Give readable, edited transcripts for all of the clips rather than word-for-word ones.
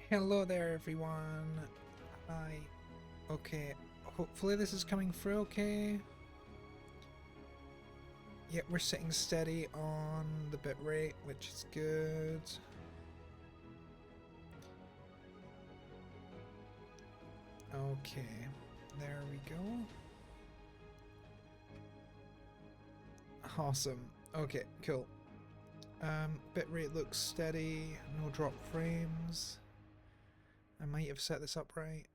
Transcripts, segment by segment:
Hello there, everyone. Hi. Okay, hopefully this is coming through okay. Yep, we're sitting steady on the bitrate, which is good. Okay, there we go. Awesome. Okay, cool. Bitrate looks steady, no drop frames. I might have set this up right.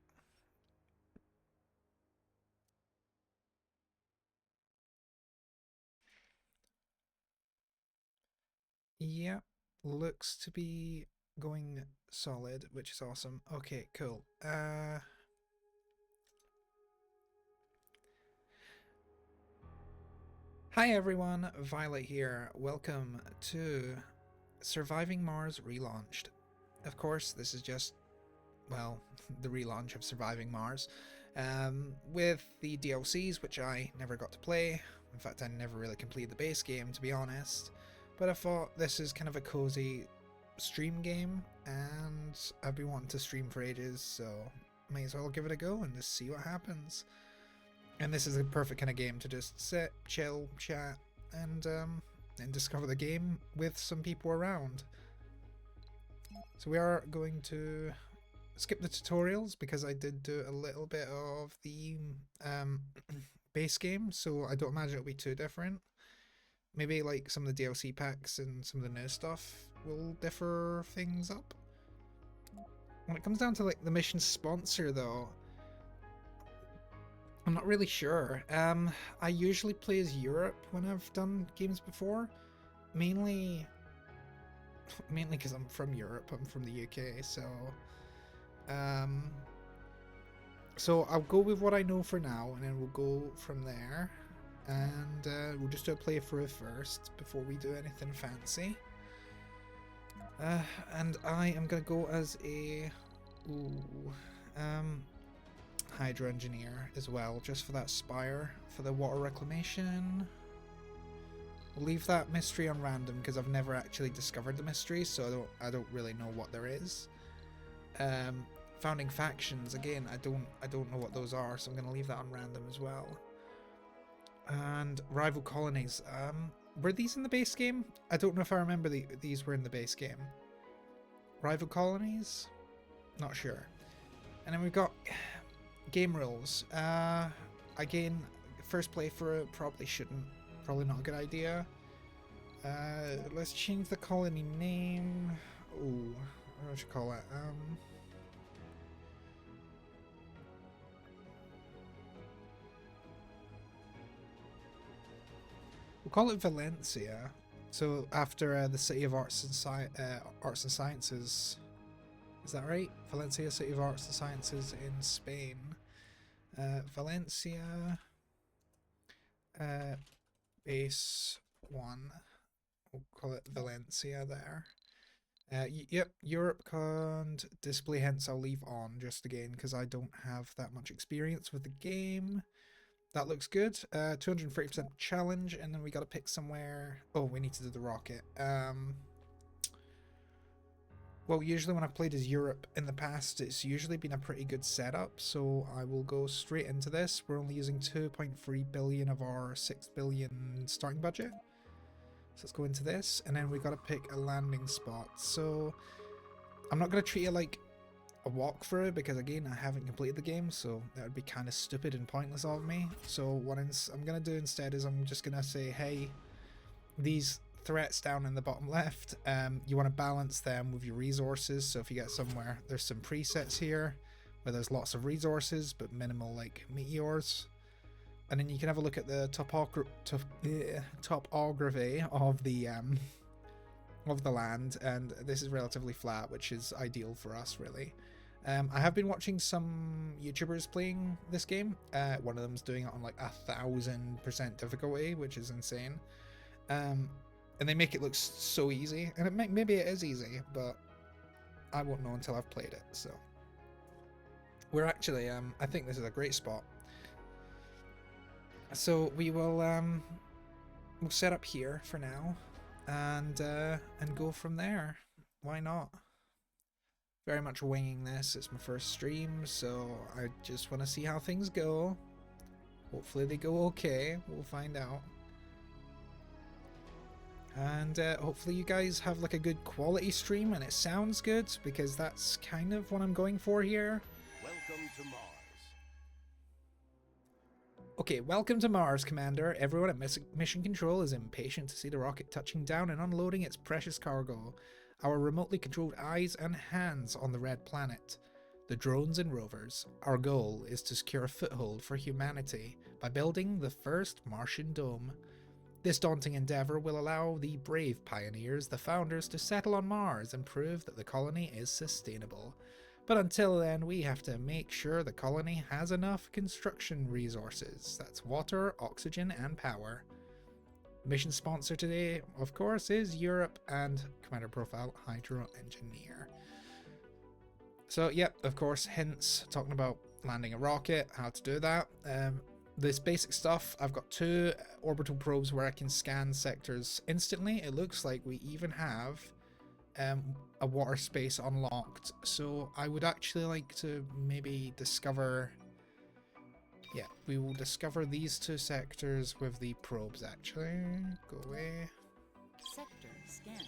Yep, looks to be going solid, which is awesome. Okay, cool. Hi everyone, Violet here. Welcome to Surviving Mars Relaunched. Of course, this is just, well, the relaunch of Surviving Mars. With the DLCs, which I never got to play. In fact, I never really completed the base game, to be honest. But I thought this is kind of a cozy stream game, and I've been wanting to stream for ages, so may as well give it a go and just see what happens. And this is a perfect kind of game to just sit, chill, chat, and discover the game with some people around. So we are going to skip the tutorials because I did do a little bit of the base game, so I don't imagine it'll be too different. Maybe like some of the DLC packs and some of the new stuff will differ things up. When it comes down to like the mission sponsor though, I'm not really sure. I usually play as Europe when I've done games before, mainly because I'm from Europe. I'm from the UK, um, so I'll go with what I know for now, and then we'll go from there. And we'll just do a playthrough first before we do anything fancy. And I am gonna go as a Hydro Engineer as well, just for that spire for the water reclamation. We'll leave that mystery on random because I've never actually discovered the mystery, so I don't really know what there is. Founding factions, again, I don't know what those are, so I'm gonna leave that on random as well. And rival colonies, were these in the base game? I don't know if I remember these were in the base game. Rival colonies? Not sure. And then we've got game rules. Again, first playthrough probably not a good idea. Let's change the colony name. Ooh, what should I call it? We'll call it Valencia. So after the City of Arts and Sciences, is that right? Valencia, City of Arts and Sciences in Spain. Valencia, base 1. We'll call it Valencia there. Yep, Europe can't display, hence I'll leave on just again because I don't have that much experience with the game. That looks good. 230% challenge, and then we gotta pick somewhere. Oh, we need to do the rocket. Well, usually when I've played as Europe in the past, it's usually been a pretty good setup, so I will go straight into this. We're only using 2.3 billion of our 6 billion starting budget. So let's go into this, and then we gotta pick a landing spot. So I'm not gonna treat it like a walkthrough because again I haven't completed the game, so that would be kind of stupid and pointless of me. So what I'm gonna do instead is I'm just gonna say, hey, these threats down in the bottom left, you want to balance them with your resources. So if you get somewhere, there's some presets here where there's lots of resources but minimal like meteors, and then you can have a look at the topography of the land, and this is relatively flat, which is ideal for us really. I have been watching some YouTubers playing this game. One of them's doing it on like 1000% difficulty, which is insane. And they make it look so easy, and maybe it is easy, but I won't know until I've played it. So we're actually, I think this is a great spot. So we will we'll set up here for now, and go from there. Why not? very much winging this. It's my first stream, so I just want to see how things go. Hopefully they go okay. We'll find out. And hopefully you guys have like a good quality stream and it sounds good, because that's kind of what I'm going for here. Welcome to Mars. Okay, welcome to Mars, Commander. Everyone at Mission Control is impatient to see the rocket touching down and unloading its precious cargo. Our remotely controlled eyes and hands on the red planet. The drones and rovers. Our goal is to secure a foothold for humanity by building the first Martian dome. This daunting endeavour will allow the brave pioneers, the founders, to settle on Mars and prove that the colony is sustainable. But until then, we have to make sure the colony has enough construction resources. That's water, oxygen, and power. Mission sponsor today, of course, is Europe and Commander Profile Hydro Engineer. So, yep, of course, hints talking about landing a rocket, how to do that. This basic stuff, I've got 2 orbital probes where I can scan sectors instantly. It looks like we even have a water space unlocked, so I would actually like to maybe discover, yeah, we will discover these 2 sectors with the probes. Actually, go away. Sector scan.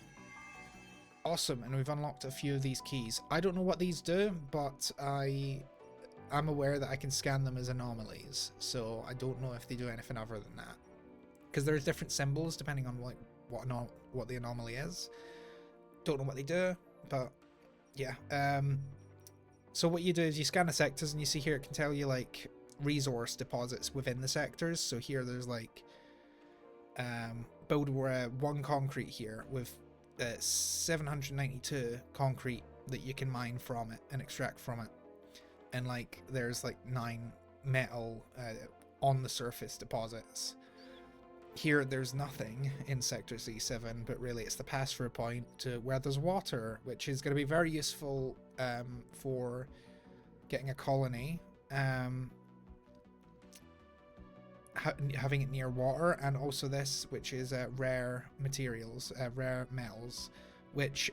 Awesome, and we've unlocked a few of these keys. I don't know what these do, but I'm aware that I can scan them as anomalies, so I don't know if they do anything other than that, because there's different symbols depending on what the anomaly is. Don't know what they do, but yeah. So what you do is you scan the sectors, and you see here it can tell you like resource deposits within the sectors. So here there's like build 1 concrete here with 792 concrete that you can mine from it and extract from it, and like there's like 9 metal on the surface deposits. Here there's nothing in Sector C7, but really it's the pass-through point to where there's water, which is going to be very useful for getting a colony, having it near water, and also this, which is rare materials, rare metals, which,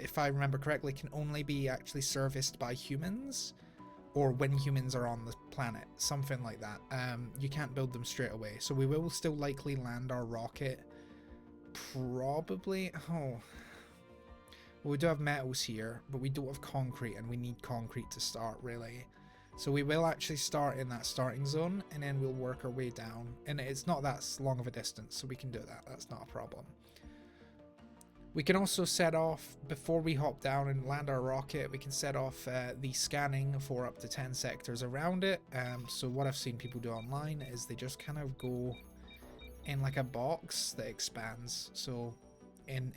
if I remember correctly, can only be actually serviced by humans, or when humans are on the planet, something like that. You can't build them straight away, so we will still likely land our rocket probably. Oh, well, we do have metals here, but we don't have concrete, and we need concrete to start, really. So we will actually start in that starting zone, and then we'll work our way down, and it's not that long of a distance, so we can do that. That's not a problem. We can also set off, before we hop down and land our rocket, we can set off the scanning for up to 10 sectors around it. So what I've seen people do online is they just kind of go in like a box that expands. So in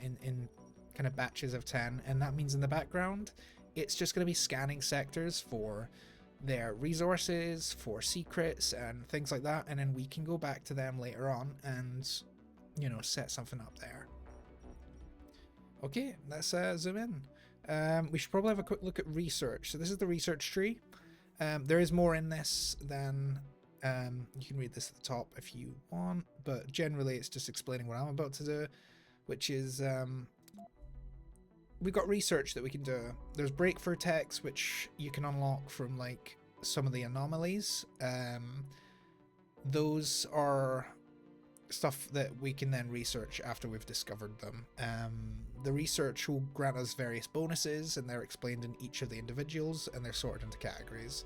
kind of batches of 10, and that means in the background, it's just going to be scanning sectors for their resources, for secrets and things like that. And then we can go back to them later on and, you know, set something up there. Okay, let's zoom in. We should probably have a quick look at research. So this is the research tree. There is more in this than, you can read this at the top if you want, but generally it's just explaining what I'm about to do, which is, we've got research that we can do. There's breakthrough techs, which you can unlock from like some of the anomalies. Those are stuff that we can then research after we've discovered them. The research will grant us various bonuses, and they're explained in each of the individuals, and they're sorted into categories.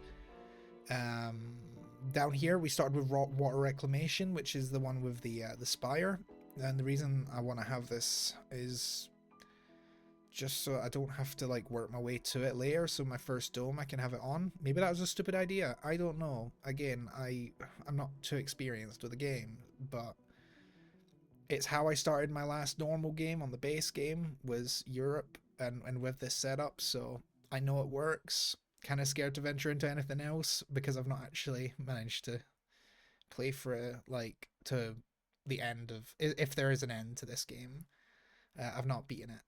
Down here we started with water reclamation, which is the one with the spire, and the reason I want to have this is just so I don't have to like work my way to it later. So my first dome I can have it on. Maybe that was a stupid idea, I don't know. Again, I'm not too experienced with the game, but it's how I started my last normal game on the base game, was Europe, and with this setup, so I know it works. Kind of scared to venture into anything else because I've not actually managed to play for it, like, to the end of, if there is an end to this game. I've not beaten it.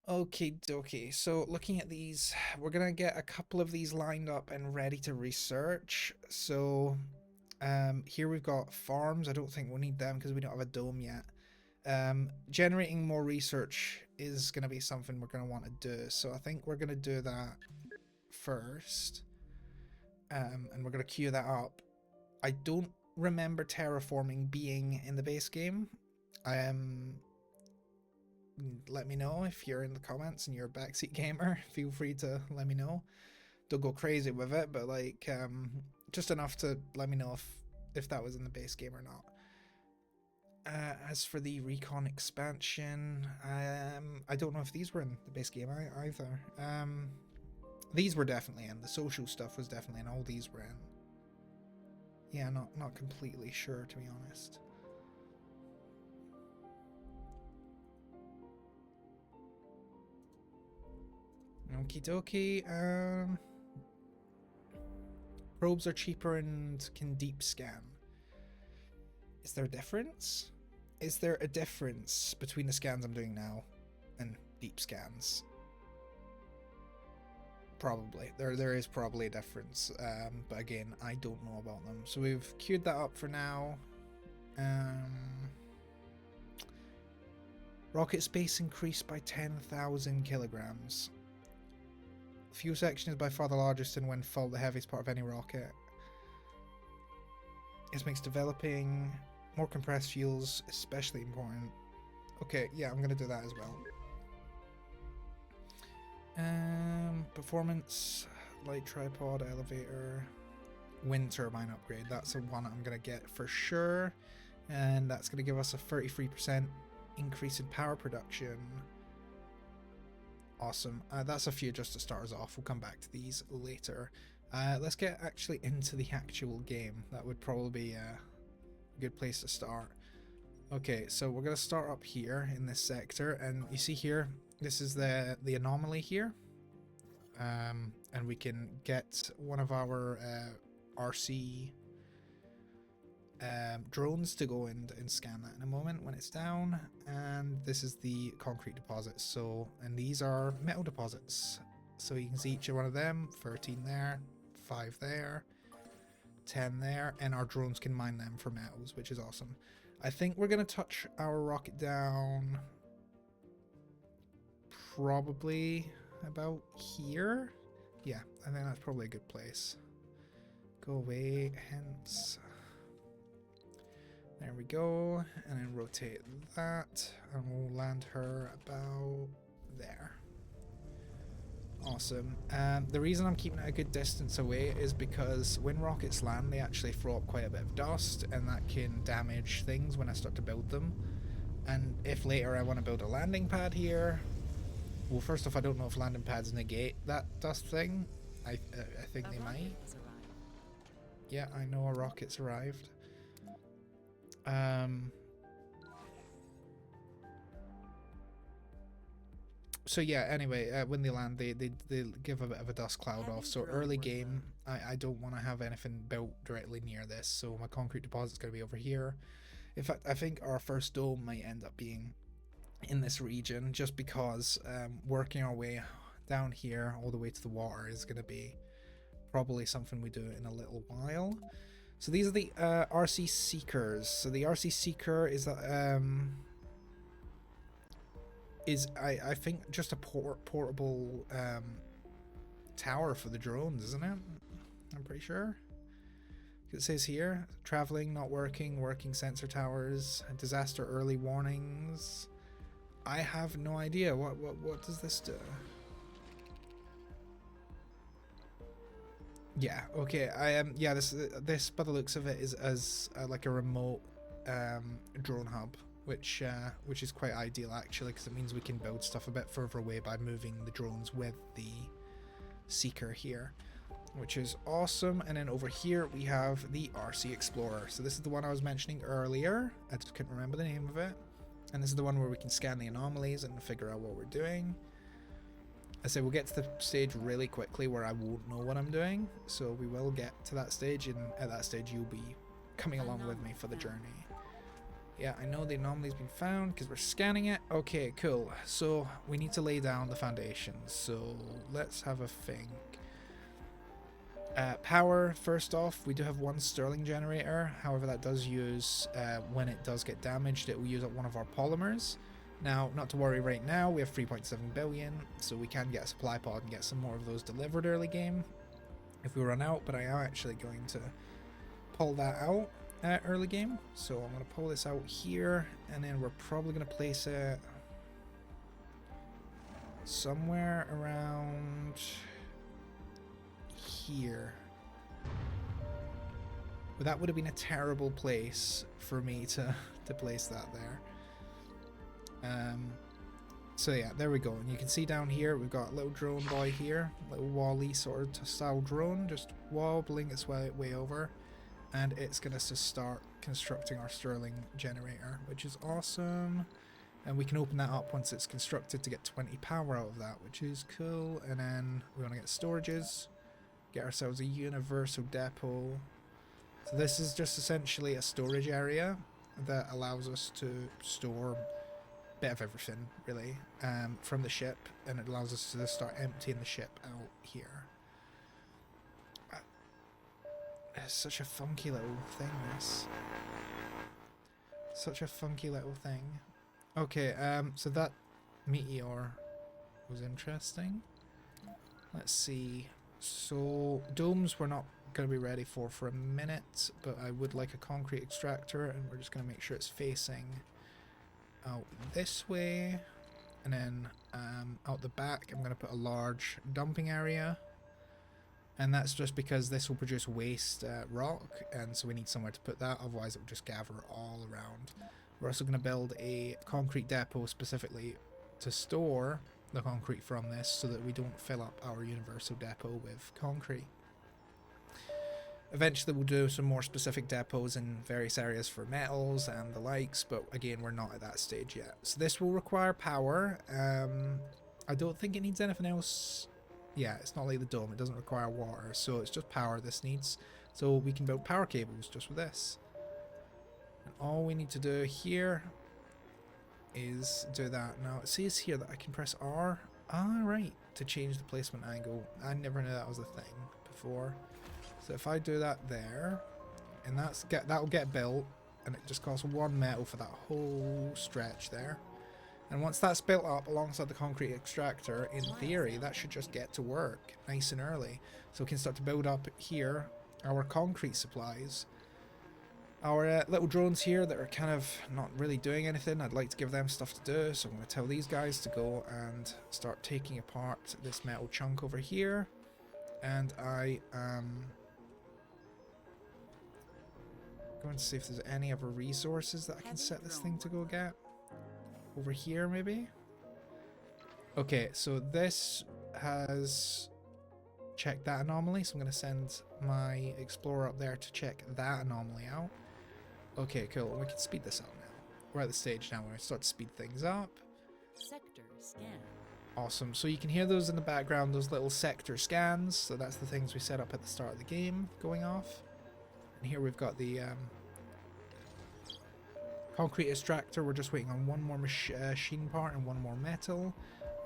Okay, so looking at these, we're gonna get a couple of these lined up and ready to research. So here we've got farms. I don't think we'll need them because we don't have a dome yet. Generating more research is going to be something we're going to want to do. So I think we're going to do that first. And we're going to queue that up. I don't remember terraforming being in the base game. Let me know if you're in the comments and you're a backseat gamer. Feel free to let me know. Don't go crazy with it, but like just enough to let me know if that was in the base game or not. As for the recon expansion, I don't know if these were in the base game either. These were definitely in. The social stuff was definitely in. All these were in. Yeah, not completely sure, to be honest. Okie dokie. Probes are cheaper and can deep scan. Is there a difference? Is there a difference between the scans I'm doing now and deep scans? Probably. There is probably a difference. But again, I don't know about them. So we've queued that up for now. Rocket space increased by 10,000 kilograms. Fuel section is by far the largest and when full the heaviest part of any rocket. This makes developing more compressed fuels especially important. Okay, yeah, I'm gonna do that as well. Performance, light tripod, elevator, wind turbine upgrade. That's the one I'm gonna get for sure, and that's gonna give us a 33% increase in power production. Awesome. That's a few just to start us off. We'll come back to these later. Let's get actually into the actual game. That would probably be a good place to start. Okay, so we're gonna start up here in this sector, and you see here, this is the anomaly here, and we can get one of our RC drones to go and scan that in a moment when it's down. And this is the concrete deposits. So, and these are metal deposits. So you can see each one of them. 13 there, 5 there, 10 there, and our drones can mine them for metals, which is awesome. I think we're gonna touch our rocket down probably about here. Yeah, I think that's probably a good place. Go away, hence. There we go, and then rotate that, and we'll land her about there. Awesome. The reason I'm keeping it a good distance away is because when rockets land, they actually throw up quite a bit of dust, and that can damage things when I start to build them. And if later I want to build a landing pad here, well, first off, I don't know if landing pads negate that dust thing. I think they might. Yeah, I know a rocket's arrived. So yeah, anyway, when they land, they give a bit of a dust cloud off. So early game, I don't want to have anything built directly near this. So my concrete deposit's going to be over here. In fact, I think our first dome might end up being in this region, just because working our way down here all the way to the water is going to be probably something we do in a little while. So these are the RC Seekers. So the RC Seeker is that I think just a portable tower for the drones, isn't it? I'm pretty sure. It says here, traveling, not working, working sensor towers, disaster early warnings. I have no idea. What does this do? Yeah, okay. Yeah, this by the looks of it is as like a remote drone hub, which is quite ideal actually, because it means we can build stuff a bit further away by moving the drones with the Seeker here, which is awesome. And then over here we have the RC Explorer. So this is the one I was mentioning earlier. I just couldn't remember the name of it. And this is the one where we can scan the anomalies and figure out what we're doing. I say we'll get to the stage really quickly where I won't know what I'm doing, so we will get to that stage, and at that stage you'll be coming along with me for the journey. Yeah, I know the anomaly's been found because we're scanning it. Okay, cool. So we need to lay down the foundations, so let's have a think. Power, first off, we do have one Stirling generator. However, that does use, when it does get damaged, it will use up one of our polymers. Now, not to worry right now, we have 3.7 billion, so we can get a supply pod and get some more of those delivered early game if we run out, but I am actually going to pull that out early game. So I'm going to pull this out here, and then we're probably going to place it somewhere around here. But that would have been a terrible place for me to place that there. So yeah, there we go. And you can see down here we've got a little drone boy here, little Wall-E sort of style drone, just wobbling its way over, and it's gonna just start constructing our Stirling generator, which is awesome. And we can open that up once it's constructed to get 20 power out of that, which is cool. And then we want to get storages, get ourselves a universal depot. So this is just essentially a storage area that allows us to store a bit of everything, really, from the ship, and it allows us to start emptying the ship out here. It's such a funky little thing, this. Such a funky little thing. Okay, so that meteor was interesting. Let's see. So, domes we're not going to be ready for a minute, but I would like a concrete extractor, and we're just going to make sure it's facing out this way. And then out the back, I'm going to put a large dumping area. And that's just because this will produce waste rock, and so we need somewhere to put that, otherwise it will just gather all around. We're also going to build a concrete depot specifically to store the concrete from this, so that we don't fill up our universal depot with concrete. Eventually we'll do some more specific depots in various areas for metals and the likes, but again, we're not at that stage yet. So this will require power. I don't think it needs anything else. Yeah, it's not like the dome, it doesn't require water, so it's just power this needs. So we can build power cables just with this. And all we need to do here is do that. Now it says here that I can press R. Ah, right, to change the placement angle. I never knew that was a thing before. So if I do that there, and that'll get built, and it just costs 1 metal for that whole stretch there. And once that's built up alongside the concrete extractor, in theory, that should just get to work nice and early. So we can start to build up here our concrete supplies. Our little drones here that are kind of not really doing anything, I'd like to give them stuff to do. So I'm going to tell these guys to go and start taking apart this metal chunk over here. And I am going to see if there's any other resources that I can set this thing to go get. Over here, maybe? Okay, so this has checked that anomaly, so I'm going to send my explorer up there to check that anomaly out. Okay, cool. We can speed this up now. We're at the stage now where I start to speed things up. Sector scan. Awesome. So you can hear those in the background, those little sector scans. So that's the things we set up at the start of the game going off. And here we've got the concrete extractor. We're just waiting on one more machine part and one more metal,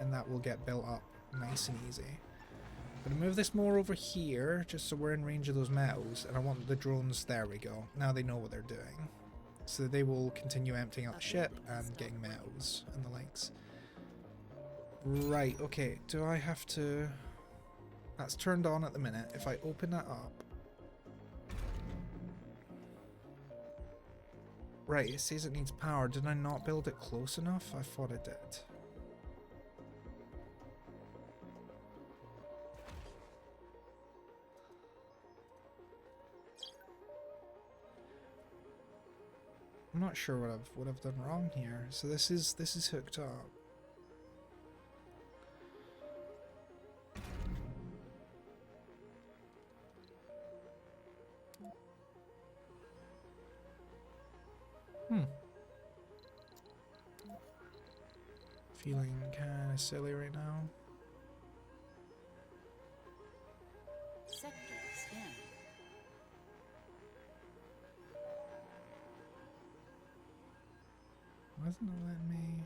and that will get built up nice and easy. I'm going to move this more over here just so we're in range of those metals, and I want the drones. There we go. Now they know what they're doing, so they will continue emptying out the ship and getting metals and the likes. Right, okay, do I have to... That's turned on at the minute. If I open that up... Right, it says it needs power. Did I not build it close enough? I thought I did. I'm not sure what I've done wrong here. So this is hooked up. Feeling kind of silly right now. Sector scan. Why isn't it letting me?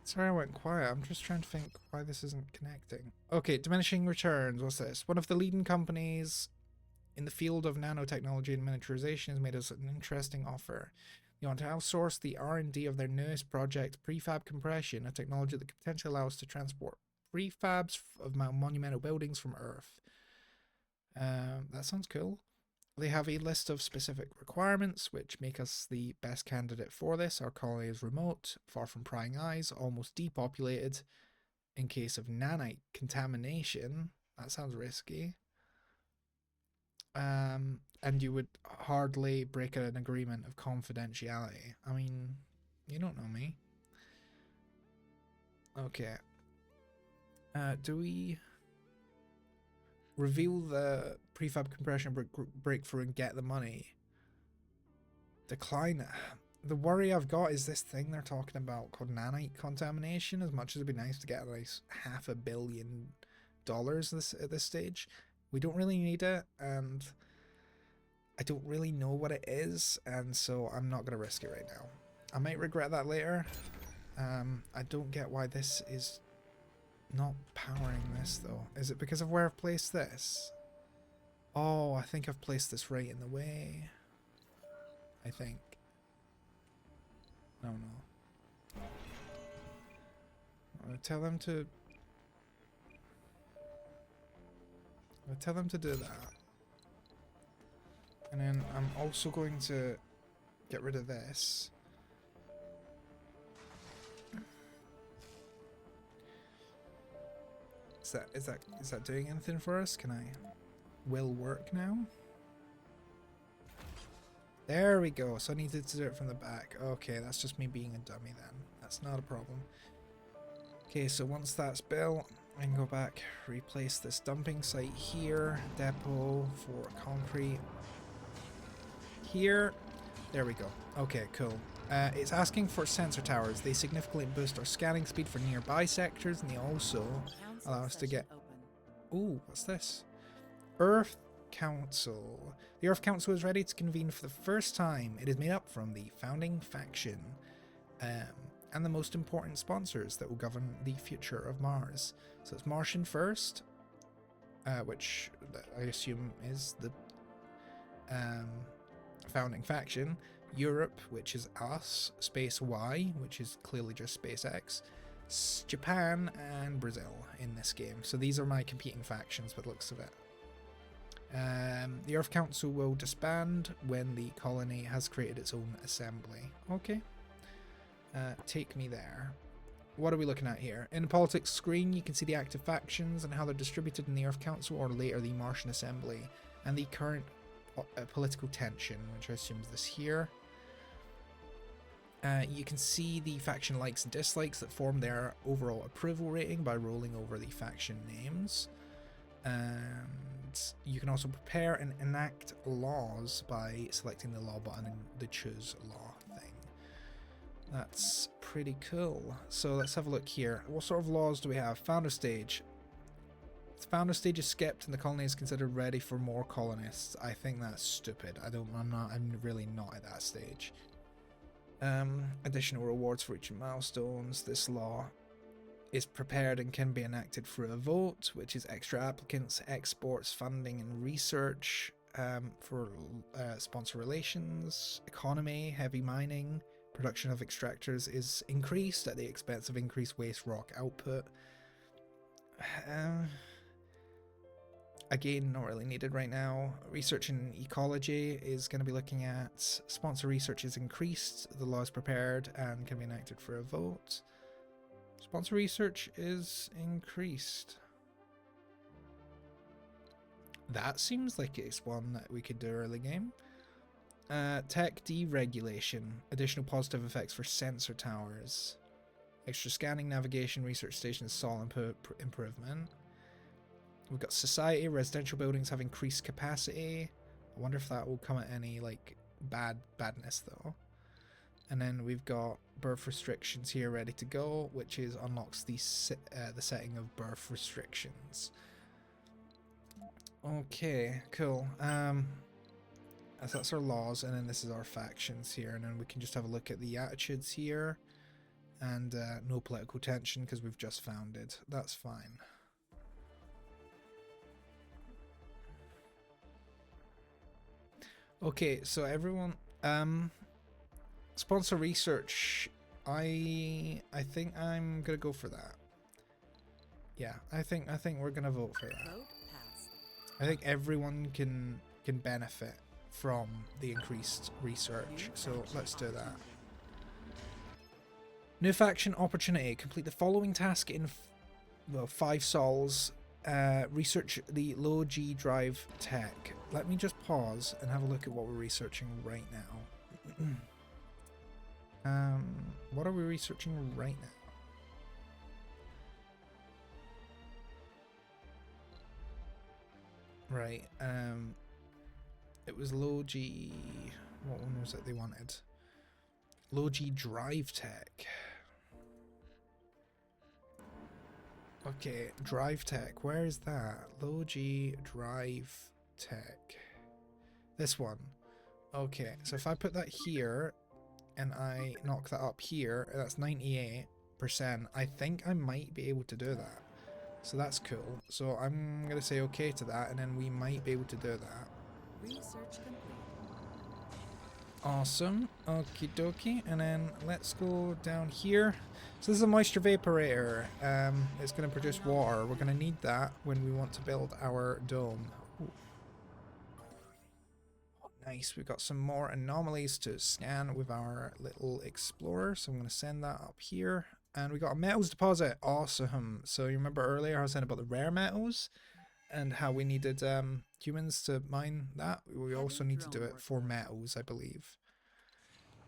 Sorry I went quiet. I'm just trying to think why this isn't connecting. Okay, diminishing returns. What's this? One of the leading companies in the field of nanotechnology and miniaturization has made us an interesting offer. They want to outsource the R&D of their newest project, prefab compression, a technology that could potentially allow us to transport prefabs of monumental buildings from Earth. That sounds cool. They have a list of specific requirements which make us the best candidate for this. Our colony is remote, far from prying eyes, almost depopulated. In case of nanite contamination, that sounds risky. And you would hardly break an agreement of confidentiality. I mean, you don't know me. Okay. Do we reveal the prefab compression breakthrough and get the money? Decline it. The worry I've got is this thing they're talking about called nanite contamination. As much as it'd be nice to get a nice $500 million at this stage, we don't really need it, and I don't really know what it is, and so I'm not gonna risk it right now. I might regret that later. I don't get why this is not powering this though. Is it because of where I've placed this? Oh, I think I've placed this right in the way. I think. Oh no. I'm gonna tell them to. Do that. And then I'm also going to get rid of this. Is that doing anything for us? Can I will work now? There we go. So I needed to do it from the back. Okay, that's just me being a dummy then. That's not a problem. Okay, so once that's built, I can go back, replace this dumping site here, depot for concrete here. There we go. Okay, cool. It's asking for sensor towers. They significantly boost our scanning speed for nearby sectors, and they also allow us to get... Ooh, what's this? Earth Council. The Earth Council is ready to convene for the first time. It is made up from the founding faction and the most important sponsors that will govern the future of Mars. So it's Martian first, which I assume is the founding faction. Europe, which is us. Space Y, which is clearly just SpaceX. Japan and Brazil in this game. So these are my competing factions by the looks of it. The Earth Council will disband when the colony has created its own assembly. Okay. Take me there. What are we looking at here? In the politics screen, you can see the active factions and how they're distributed in the Earth Council, or later the Martian Assembly, and the current political tension, which I assume is this here. You can see the faction likes and dislikes that form their overall approval rating by rolling over the faction names. And you can also prepare and enact laws by selecting the law button and the choose law thing. That's pretty cool. So let's have a look here. What sort of laws do we have? Founder stage. The founder stage is skipped and the colony is considered ready for more colonists. I think that's stupid. I'm really not at that stage. Additional rewards for reaching milestones. This law is prepared and can be enacted through a vote, which is extra applicants, exports, funding and research for sponsor relations, economy, heavy mining. Production of extractors is increased at the expense of increased waste rock output. Again, not really needed right now. Research in ecology is going to be looking at sponsor research is increased, the law is prepared and can be enacted for a vote. Sponsor research is increased. That seems like it's one that we could do early game. Tech deregulation. Additional positive effects for sensor towers. Extra scanning, navigation, research stations, saw improvement. We've got society. Residential buildings have increased capacity. I wonder if that will come at any like badness though. And then we've got birth restrictions here ready to go, which is unlocks the setting of birth restrictions. Okay, cool. That's our laws, and then this is our factions here, and then we can just have a look at the attitudes here. and no political tension because we've just founded. That's fine. Okay, so everyone, sponsor research. I think I'm gonna go for that. Yeah, I think we're gonna vote for that. Vote passed. I think everyone can benefit from the increased research, New so faction let's do that. opportunity. New faction opportunity. Complete the following task in 5 sols. Research the low G drive tech. Let me just pause and have a look at what we're researching right now. What are we researching right now? Right, it was low G. What one was it they wanted? Low G drive tech. Okay, drive tech. Where is that? Low G drive tech. This one. Okay, so if I put that here and I knock that up here, that's 98%. I think I might be able to do that. So that's cool. So I'm going to say okay to that, and then we might be able to do that. Research complete. Awesome. Okie dokie. And then let's go down here. So this is a moisture vaporator. It's going to produce water. We're going to need that when we want to build our dome. Ooh. Nice. We've got some more anomalies to scan with our little explorer. So I'm going to send that up here. And we got a metals deposit. Awesome. So you remember earlier I was saying about the rare metals and how we needed humans to mine that. We also need to do it for metals, I believe.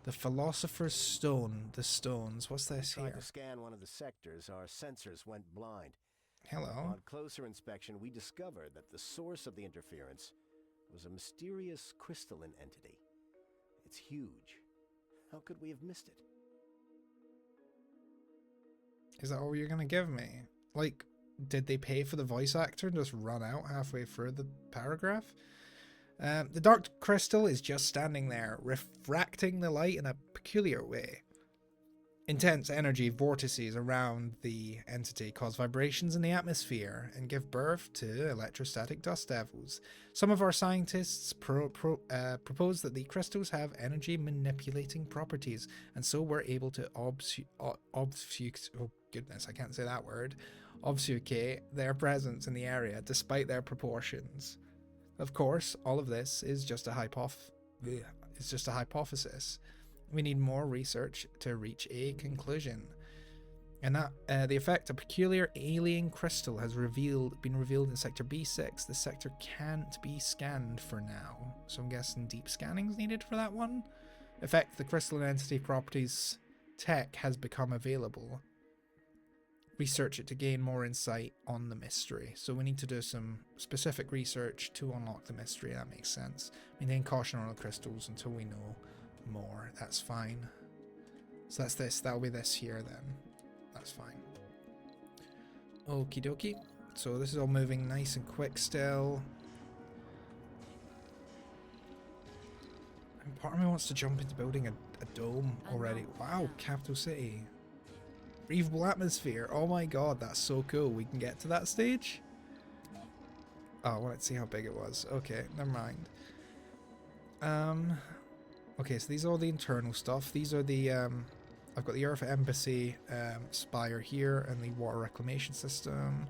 The Philosopher's Stone. The stones. What's this here? Tried to scan one of the sectors. Our sensors went blind. Hello. On closer inspection, we discovered that the source of the interference was a mysterious crystalline entity. It's huge. How could we have missed it? Is that all you're going to give me? Like, did they pay for the voice actor and just run out halfway through the paragraph? The dark crystal is just standing there, refracting the light in a peculiar way. Intense energy vortices around the entity cause vibrations in the atmosphere and give birth to electrostatic dust devils. Some of our scientists propose that the crystals have energy manipulating properties, and so we're able to obfuscate their presence in the area despite their proportions. Of course, all of this is just a hypothesis. We need more research to reach a conclusion. And that the effect of peculiar alien crystal has been revealed in Sector B6. The sector can't be scanned for now, so I'm guessing deep scanning is needed for that one. Effect the crystalline entity properties tech has become available. Research it to gain more insight on the mystery. So we need to do some specific research to unlock the mystery. That makes sense. Maintain caution on the crystals until we know more. That's fine. So that's this. That'll be this here then. That's fine. Okie dokie. So this is all moving nice and quick still. And part of me wants to jump into building a dome already. Wow, capital city. Breathable atmosphere. Oh my god, that's so cool. We can get to that stage? Oh, I wanted to see how big it was. Okay, never mind. Okay, so these are all the internal stuff. These are the I've got the Earth Embassy spire here and the water reclamation system.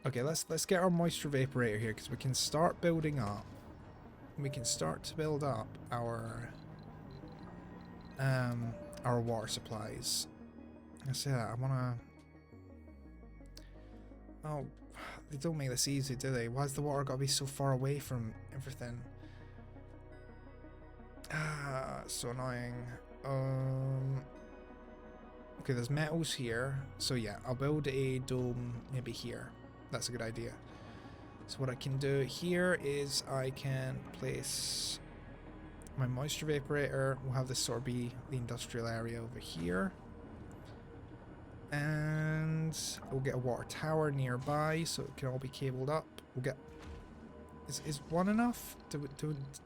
Okay, let's get our moisture vaporator here because we can start building up. We can start to build up our water supplies. I say that I wanna. Oh, they don't make this easy, do they? Why's the water gotta be so far away from everything? Ah, so annoying. Okay, there's metals here. So yeah, I'll build a dome maybe here. That's a good idea. So what I can do here is I can place my moisture vaporator. We'll have this sort of be the industrial area over here. And we'll get a water tower nearby so it can all be cabled up. We'll get... Is one enough? Do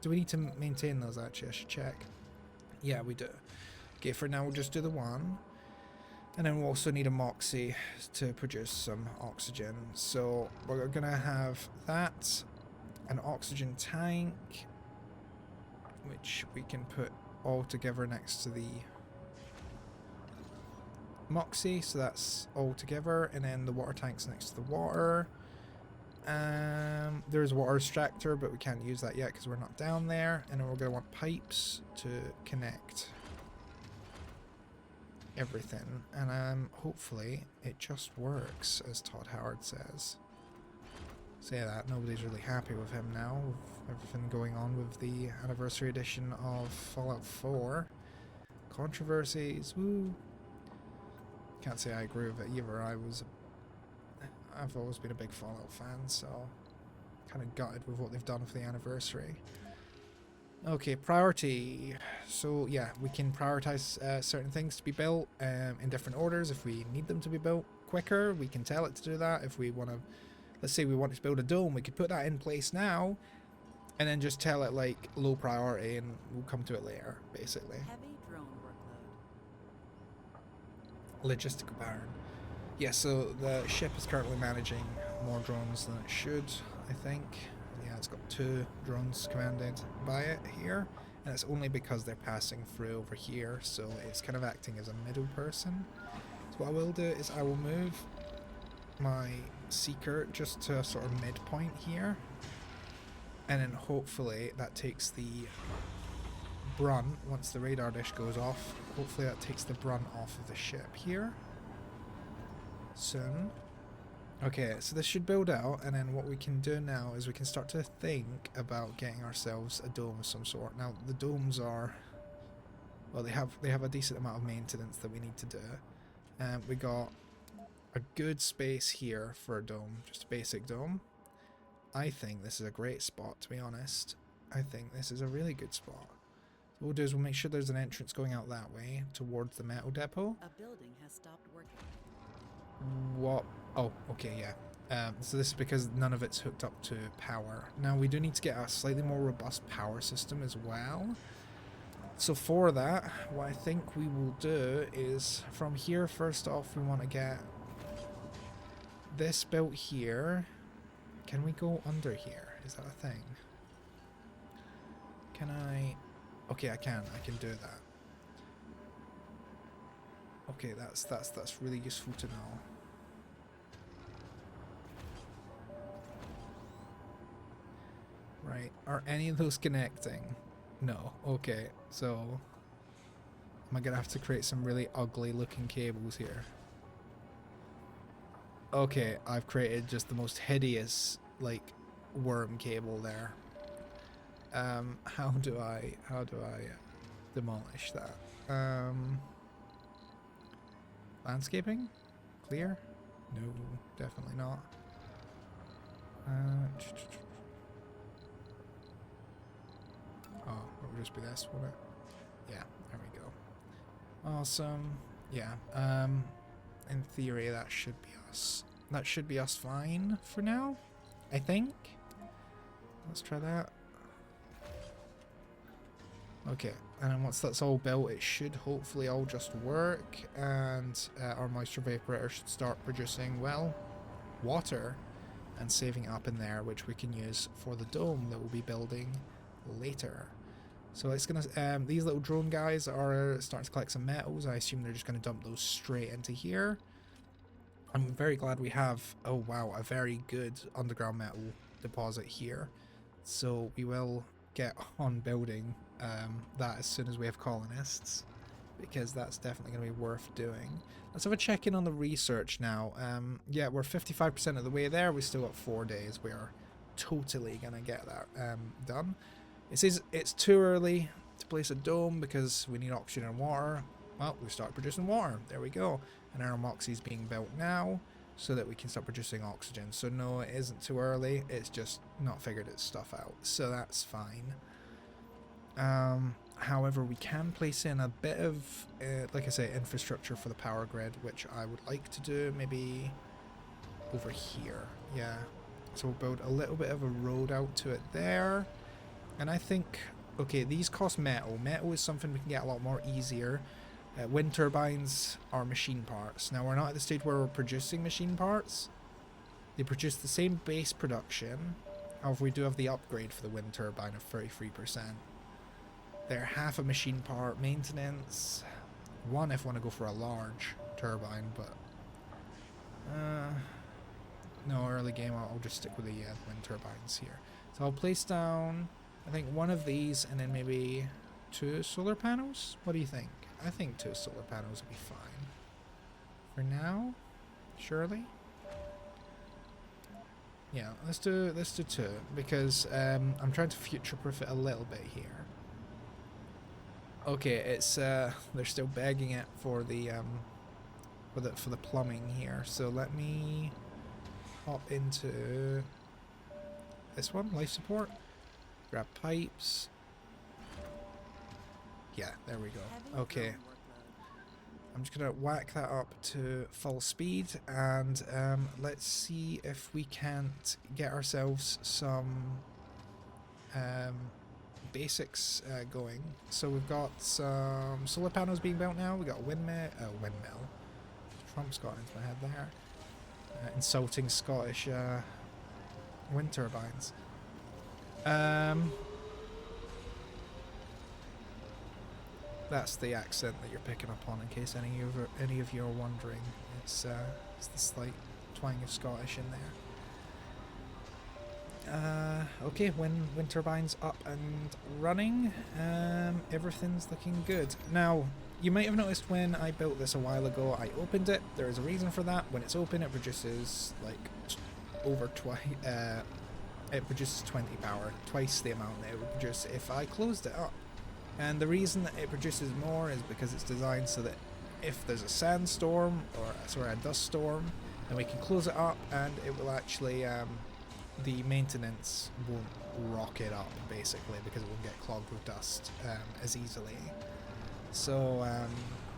we need to maintain those actually? I should check. Yeah, we do. Okay, for now we'll just do the one. And then we'll also need a Moxie to produce some oxygen. So we're gonna have that, an oxygen tank, which we can put all together next to the Moxie, so that's all together, and then the water tank's next to the water. There's a water extractor, but we can't use that yet because we're not down there. And then we're going to want pipes to connect everything. And hopefully it just works, as Todd Howard says. Say that, nobody's really happy with him now, with everything going on with the anniversary edition of Fallout 4. Controversies, woo! Can't say I agree with it either. I've always been a big Fallout fan, so kind of gutted with what they've done for the anniversary. Okay, priority. So yeah, we can prioritize certain things to be built in different orders. If we need them to be built quicker, we can tell it to do that. If we want to, let's say we want to build a dome, we could put that in place now, and then just tell it like low priority, and we'll come to it later, basically. Heavy drone workload. Logistical barn. Yeah, so the ship is currently managing more drones than it should, I think. Yeah, it's got 2 drones commanded by it here, and it's only because they're passing through over here, so it's kind of acting as a middle person. So what I will do is I will move my Seeker just to a sort of midpoint here, and then hopefully that takes the brunt, once the radar dish goes off, hopefully that takes the brunt off of the ship here. Soon. Okay, so this should build out, and then what we can do now is we can start to think about getting ourselves a dome of some sort. Now the domes are, well, they have a decent amount of maintenance that we need to do. We got a good space here for a dome, just a basic dome. I think this is a great spot, to be honest. I think this is a really good spot. What we'll do is we'll make sure there's an entrance going out that way towards the metal depot. A building has stopped working. What? Oh, okay, yeah. So this is because none of it's hooked up to power. Now we do need to get a slightly more robust power system as well. So for that, what I think we will do is from here, first off, we want to get this built here. Can we go under here? Is that a thing? Can I? Okay, I can do that. Okay, that's really useful to know. Right, are any of those connecting? No. Okay, so am I gonna have to create some really ugly looking cables here? Okay, I've created just the most hideous like worm cable there. How do I demolish that? Landscaping? Clear? No, definitely not. Oh, it would just be this, wouldn't it? Yeah, there we go. Awesome. Yeah, in theory that should be us. That should be us fine for now, I think. Let's try that. Okay, and then once that's all built, it should hopefully all just work, and our moisture vaporator should start producing, well, water, and saving it up in there, which we can use for the dome that we'll be building later. So it's gonna, these little drone guys are starting to collect some metals. I assume they're just gonna dump those straight into here. I'm very glad we have, oh wow, a very good underground metal deposit here. So we will get on building that as soon as we have colonists, because that's definitely going to be worth doing. Let's have a check in on the research now. Yeah, we're 55% of the way there. We still got 4 days. We are totally going to get that done. It says it's too early to place a dome because we need oxygen and water. Well, we start producing water. There we go. And our Moxie is being built now so that we can start producing oxygen. So no, it isn't too early. It's just not figured its stuff out. So that's fine. However, we can place in a bit of, like I say, infrastructure for the power grid, which I would like to do maybe over here. Yeah. So we'll build a little bit of a road out to it there. And I think, okay, these cost metal. Metal is something we can get a lot more easier. Wind turbines are machine parts. Now we're not at the stage where we're producing machine parts. They produce the same base production. However, we do have the upgrade for the wind turbine of 33%. They're half a machine part maintenance. One if I want to go for a large turbine, but no, early game I'll just stick with the wind turbines here. So I'll place down, I think, one of these and then maybe 2 solar panels. What do you think? I think 2 solar panels will be fine. For now, surely? Yeah, let's do 2 because I'm trying to future-proof it a little bit here. Okay, it's they're still begging it for the plumbing here. So let me hop into this one, life support. Grab pipes. Yeah, there we go. Okay. I'm just gonna whack that up to full speed and let's see if we can't get ourselves some basics going. So we've got some solar panels being built now. We got a windmill. Trump's got into my head there. Insulting Scottish wind turbines. That's the accent that you're picking up on, in case any of you are wondering. It's the slight twang of Scottish in there. Okay, wind turbines up and running. Everything's looking good. Now, you might have noticed when I built this a while ago, I opened it. There is a reason for that. When it's open, it produces like over twice. It produces 20 power, twice the amount that it would produce if I closed it up. And the reason that it produces more is because it's designed so that if there's a sandstorm, or a dust storm, then we can close it up and it will actually, the maintenance won't rock it up, basically, because it won't get clogged with dust as easily. So,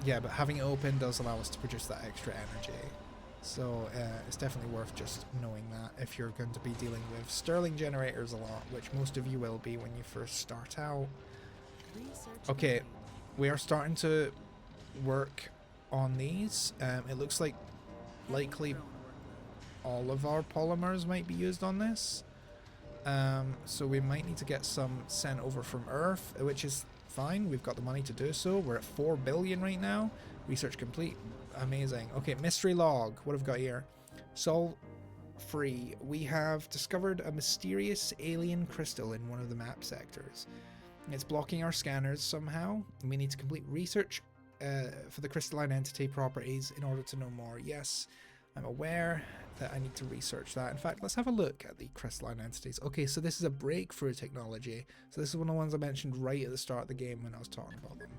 yeah, but having it open does allow us to produce that extra energy. So it's definitely worth just knowing that if you're going to be dealing with Stirling generators a lot, which most of you will be when you first start out. Okay, we are starting to work on these. It looks like likely all of our polymers might be used on this. So we might need to get some sent over from Earth, which is fine. We've got the money to do so. We're at 4 billion right now. Research complete. Amazing. Okay, mystery log. What have we got here? Sol free. We have discovered a mysterious alien crystal in one of the map sectors. It's blocking our scanners somehow. We need to complete research for the crystalline entity properties in order to know more. Yes, I'm aware that I need to research that. In fact, let's have a look at the crystalline entities. Okay, so this is a breakthrough technology. So this is one of the ones I mentioned right at the start of the game when I was talking about them.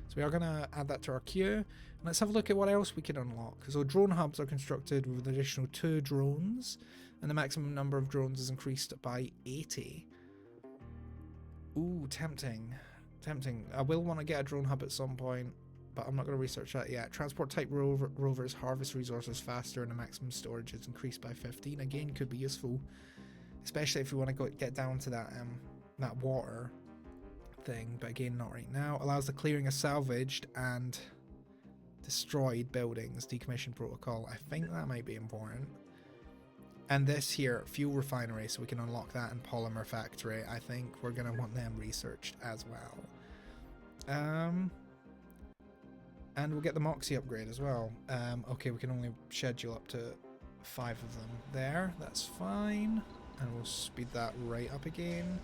So we are going to add that to our queue. Let's have a look at what else we can unlock. So drone hubs are constructed with an additional 2 drones, and the maximum number of drones is increased by 80. Ooh, tempting. Tempting. I will want to get a drone hub at some point, but I'm not going to research that yet. Transport type rovers harvest resources faster and the maximum storage is increased by 15. Again, could be useful, especially if we want to get down to that water thing, but again, not right now. Allows the clearing of salvaged and destroyed buildings. Decommission protocol. I think that might be important. And this here, fuel refinery, so we can unlock that, and polymer factory. I think we're going to want them researched as well. And we'll get the Moxie upgrade as well. Okay, we can only schedule up to 5 of them there. That's fine. And we'll speed that right up again.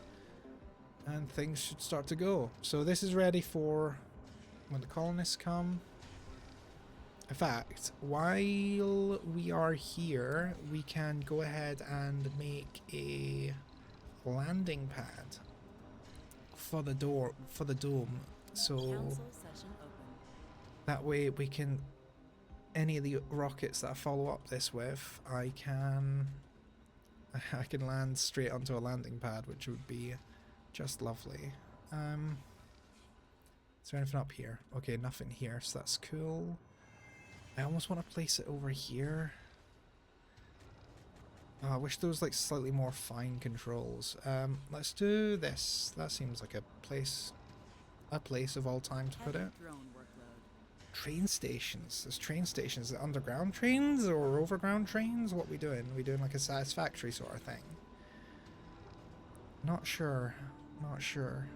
And things should start to go. So this is ready for when the colonists come. In fact, while we are here, we can go ahead and make a landing pad for the dome. So that way we can, any of the rockets that I follow up this with, I can land straight onto a landing pad, which would be just lovely. Is there anything up here? Okay, nothing here, so that's cool. I almost want to place it over here. Oh, I wish there was like slightly more fine controls. Let's do this. That seems like a place of all time to put it. train stations. There's train stations. Is it underground trains or overground trains? What we doing? We doing like a satisfactory sort of thing? Not sure. Not sure.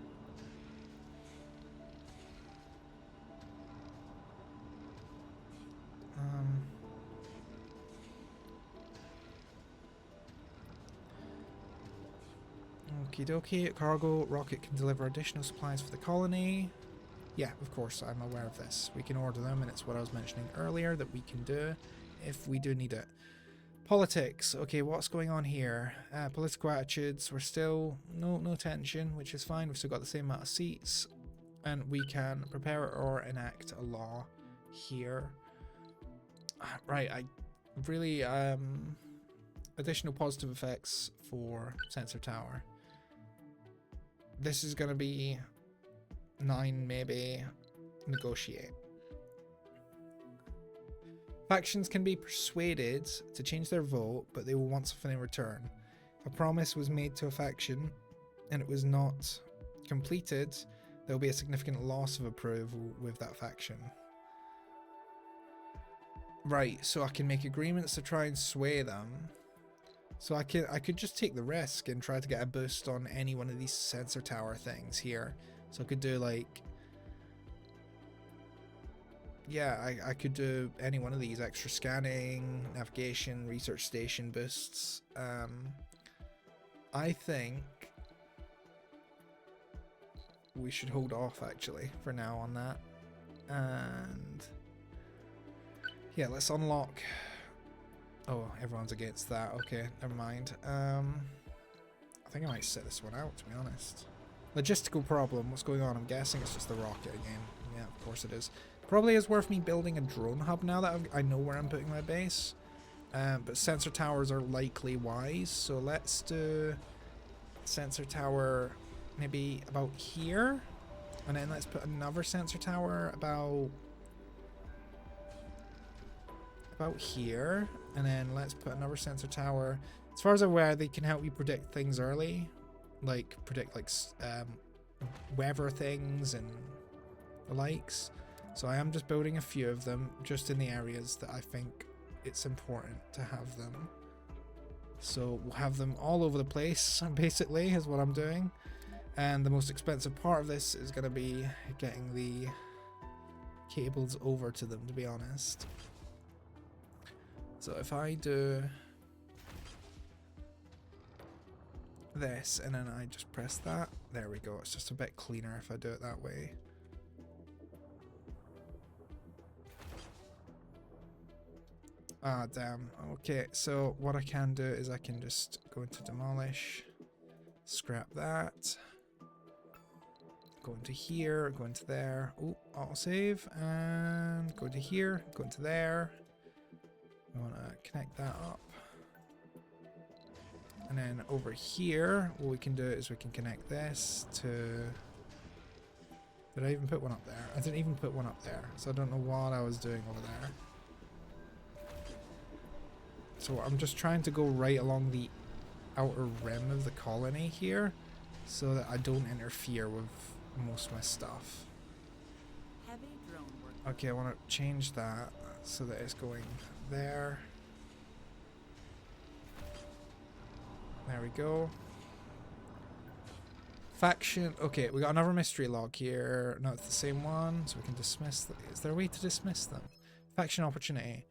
Okie dokie. Cargo rocket can deliver additional supplies for the colony. Yeah, of course, I'm aware of this. We can order them, and it's what I was mentioning earlier that we can do if we do need it. Politics. Okay, what's going on here? Political attitudes. We're still no tension, which is fine. We've still got the same amount of seats, and we can prepare or enact a law here. Right, I really additional positive effects for sensor tower. This is gonna be 9, maybe. Negotiate. Factions can be persuaded to change their vote, but they will want something in return. If a promise was made to a faction and it was not completed, there will be a significant loss of approval with that faction. Right, so I can make agreements to try and sway them. So I could just take the risk and try to get a boost on any one of these sensor tower things here. So I could do like, yeah, I could do any one of these: extra scanning, navigation, research station boosts. I think we should hold off actually for now on that. And yeah, let's unlock. Oh, everyone's against that. Okay, never mind. I think I might set this one out, to be honest. Logistical problem. What's going on? I'm guessing it's just the rocket again. Yeah, of course it is. Probably is worth me building a drone hub now that I know where I'm putting my base. But sensor towers are likely wise, so let's do sensor tower maybe about here. And then let's put another sensor tower about here, and then let's put another sensor tower. As far as I'm aware, they can help you predict things early, like predict like weather things and the likes. So I am just building a few of them just in the areas that I think it's important to have them. So we'll have them all over the place, basically, is what I'm doing. And the most expensive part of this is going to be getting the cables over to them, to be honest. So if I do this and then I just press that, there we go. It's just a bit cleaner if I do it that way. Ah, damn. Okay, so what I can do is I can just go into demolish, scrap that, go into here, go into there. Oh, autosave, and go into here, go into there. I want to connect that up. And then over here, what we can do is we can connect this to... Did I even put one up there? I didn't even put one up there, so I don't know what I was doing over there. So I'm just trying to go right along the outer rim of the colony here, so that I don't interfere with most of my stuff. Heavy drone work. Okay, I want to change that so that it's going there. There we go. Faction. Okay, we got another mystery log here. No, it's the same one, so we can dismiss. Is there a way to dismiss them? Faction opportunity.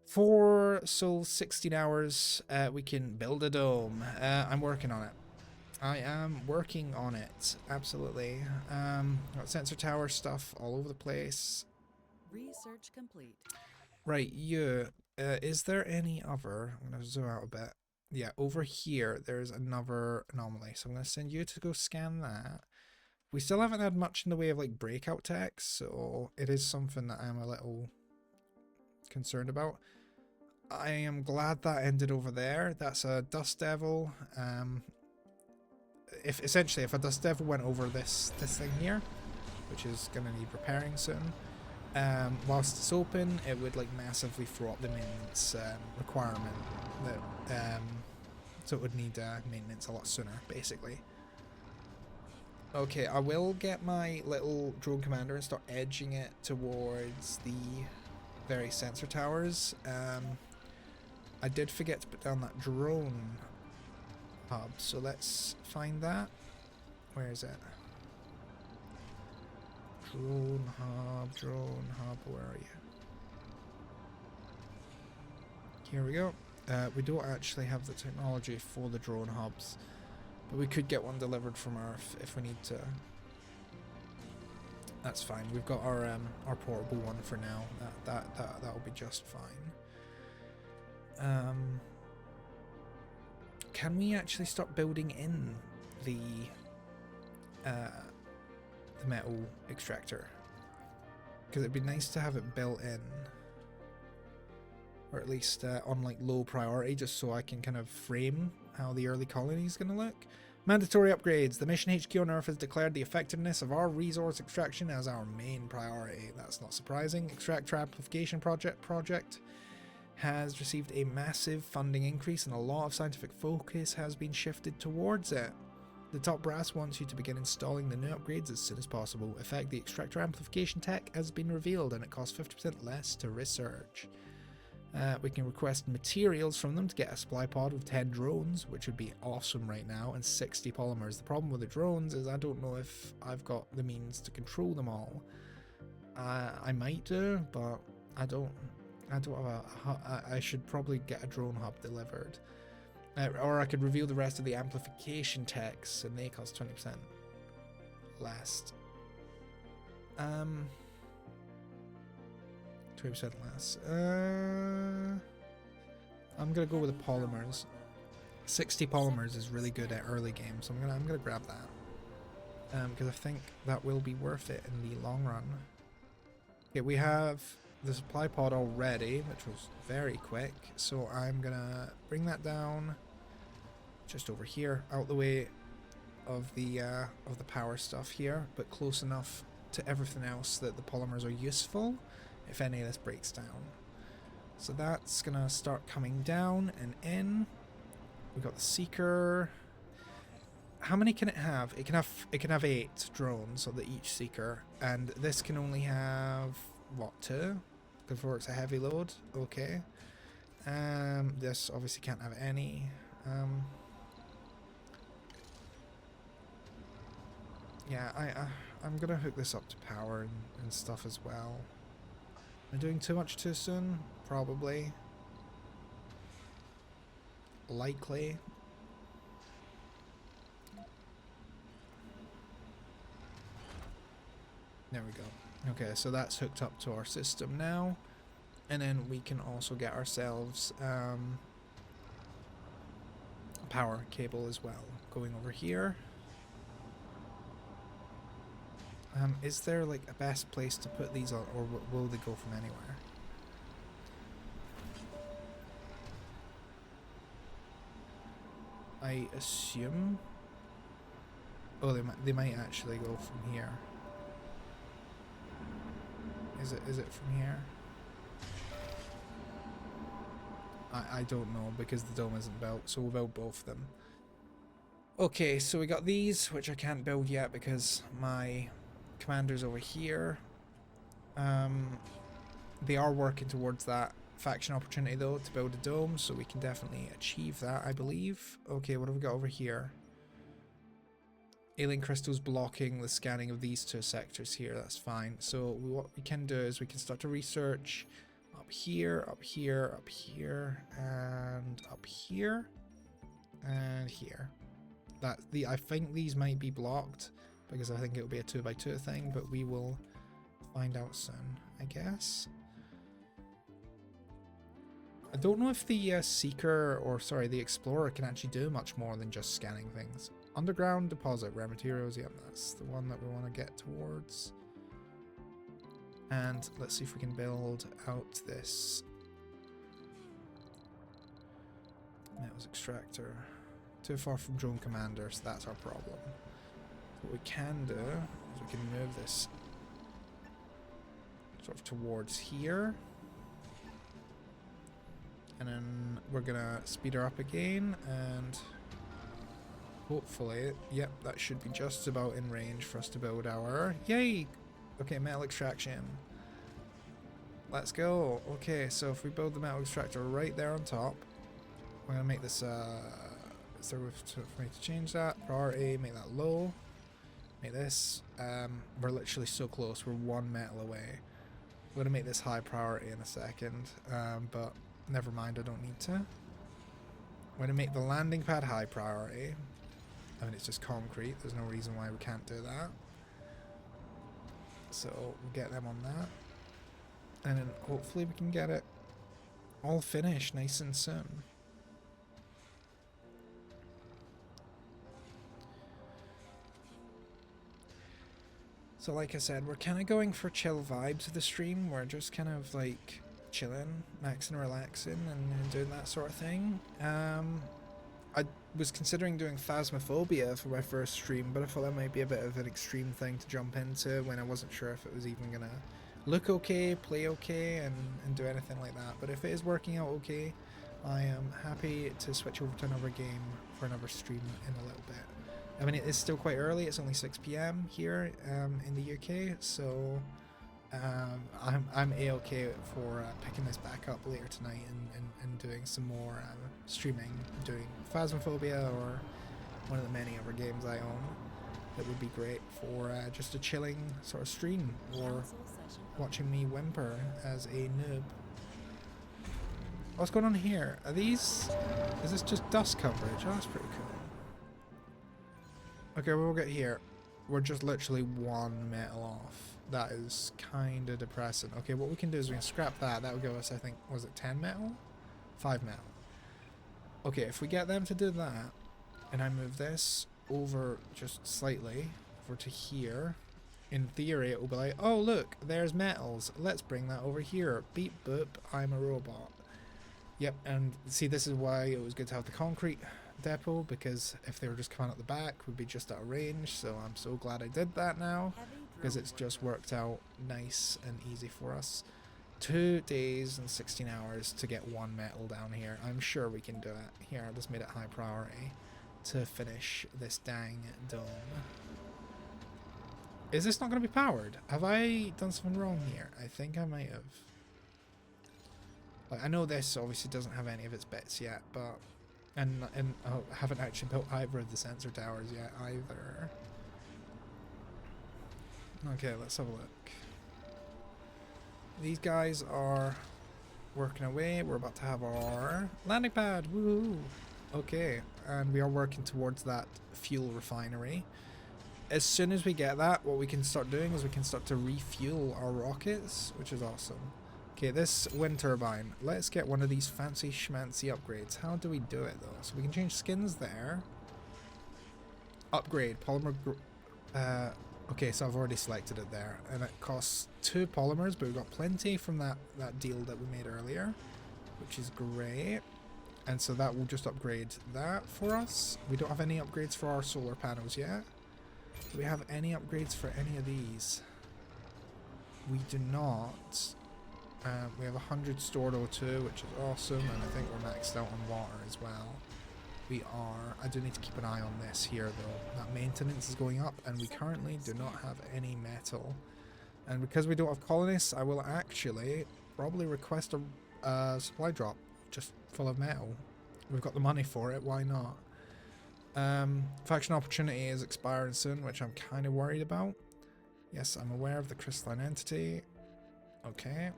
4 souls, 16 hours. We can build a dome. I'm working on it. I am working on it. Absolutely. Got sensor tower stuff all over the place. Research complete. Right, you. Is there any other? I'm going to zoom out a bit. Yeah, over here, there's another anomaly. So I'm going to send you to go scan that. We still haven't had much in the way of like breakout techs, so it is something that I'm a little concerned about. I am glad that ended over there. That's a dust devil. If a dust devil went over this thing here, which is going to need repairing soon, whilst it's open, it would like massively throw up the maintenance requirement. That so it would need maintenance a lot sooner, basically. Okay, I will get my little drone commander and start edging it towards the various sensor towers. I did forget to put down that drone hub, so let's find that. Where is it? Drone hub, where are you? Here we go. We don't actually have the technology for the drone hubs, but we could get one delivered from Earth if we need to. That's fine. We've got our portable one for now. That'll be just fine. Can we actually start building in the metal extractor? Because it'd be nice to have it built in, or at least on like low priority, just so I can kind of frame how the early colony is going to look. Mandatory upgrades. The mission HQ on Earth has declared the effectiveness of our resource extraction as our main priority. That's not surprising. Extractor Amplification project has received a massive funding increase and a lot of scientific focus has been shifted towards it. The top brass wants you to begin installing the new upgrades as soon as possible. In fact, the extractor amplification tech has been revealed and it costs 50% less to research. We can request materials from them to get a supply pod with 10 drones, which would be awesome right now, and 60 polymers. The problem with the drones is I don't know if I've got the means to control them all. I might do, but I don't have I should probably get a drone hub delivered. Or I could reveal the rest of the amplification techs, and they cost 20% less. 20% less. I'm gonna go with the polymers. 60 polymers is really good at early game, so I'm gonna grab that. Because I think that will be worth it in the long run. Okay, we have the supply pod already, which was very quick, so I'm gonna bring that down just over here, out the way of the power stuff here, but close enough to everything else that the polymers are useful if any of this breaks down. So that's gonna start coming down and in. We got the seeker. How many can it have? It can have 8 drones on the each seeker, and this can only have what, 2? Before it's a heavy load. Okay. This obviously can't have any. Yeah, I'm gonna hook this up to power and stuff as well. Am I doing too much too soon? Probably. Likely. There we go. Okay, so that's hooked up to our system now. And then we can also get ourselves a power cable as well. Going over here. Is there like a best place to put these on, or will they go from anywhere? I assume. Oh, they might actually go from here. Is it from here? I don't know because the dome isn't built, so we'll build both of them. Okay, so we got these, which I can't build yet because my commander's over here. They are working towards that faction opportunity though to build a dome, so we can definitely achieve that, I believe. Okay, what have we got over here? Alien crystals blocking the scanning of these 2 sectors here. That's fine. So what we can do is we can start to research up here, up here, up here, and up here, and here. I think these might be blocked because I think it'll be a 2x2 thing, but we will find out soon, I guess. I don't know if the Seeker, or sorry, the Explorer can actually do much more than just scanning things. Underground deposit, rare materials, yep, that's the one that we want to get towards. And let's see if we can build out this metals extractor. Too far from drone commander, so that's our problem. What we can do is we can move this sort of towards here. And then we're gonna speed her up again and hopefully, yep, that should be just about in range for us to build our... Yay! Okay, metal extraction. Let's go. Okay, so if we build the metal extractor right there on top, we're going to make this... is there a way for me to change that? Priority, make that low. Make this... we're literally so close. We're one metal away. We're going to make this high priority in a second, but never mind, I don't need to. We're going to make the landing pad high priority. I mean, it's just concrete. There's no reason why we can't do that. So we'll get them on that. And then hopefully we can get it all finished nice and soon. So like I said, we're kind of going for chill vibes of the stream. We're just kind of like chilling, maxing, relaxing, and doing that sort of thing. I was considering doing Phasmophobia for my first stream, but I thought that might be a bit of an extreme thing to jump into when I wasn't sure if it was even gonna look okay, play okay, and do anything like that. But if it is working out okay, I am happy to switch over to another game for another stream in a little bit. I mean, it is still quite early. It's only 6 PM here in the UK, so I'm a-okay for picking this back up later tonight and doing some more streaming, doing Phasmophobia or one of the many other games I own. That would be great for just a chilling sort of stream, or watching me whimper as a noob. What's going on here? Are these... Is this just dust coverage? Oh, that's pretty cool. Okay, we'll get here. We're just literally one metal off. That is kind of depressing. Okay, what we can do is we can scrap that. That would give us, I think, was it 10 metal? 5 metal. Okay, if we get them to do that, and I move this over just slightly, over to here, in theory it will be like, oh look, there's metals. Let's bring that over here. Beep boop, I'm a robot. Yep, and see, this is why it was good to have the concrete depot, because if they were just coming out the back, we'd be just out of range. So I'm so glad I did that now, because it's just worked out nice and easy for us. 2 days and 16 hours to get one metal down here. I'm sure we can do it. Here, I just made it high priority to finish this dang dome. Is this not going to be powered? Have I done something wrong here? I think I might have. Like, I know this obviously doesn't have any of its bits yet, but and I haven't actually built either of the sensor towers yet either. Okay, let's have a look. These guys are working away. We're about to have our landing pad. Woohoo! Okay, and we are working towards that fuel refinery. As soon as we get that, what we can start doing is we can start to refuel our rockets, which is awesome. Okay, this wind turbine. Let's get one of these fancy schmancy upgrades. How do we do it though? So we can change skins there. Upgrade polymer. Okay, so I've already selected it there, and it costs 2 polymers, but we've got plenty from that deal that we made earlier, which is great. And so that will just upgrade that for us. We don't have any upgrades for our solar panels yet. Do we have any upgrades for any of these? We do not. We have 100 stored O2, which is awesome, and I think we're maxed out on water as well. We are. I do need to keep an eye on this here though. That maintenance is going up, and we currently do not have any metal. And because we don't have colonists, I will actually probably request a supply drop just full of metal. We've got the money for it, why not? Faction opportunity is expiring soon, which I'm kind of worried about. Yes, I'm aware of the crystalline entity. Okay.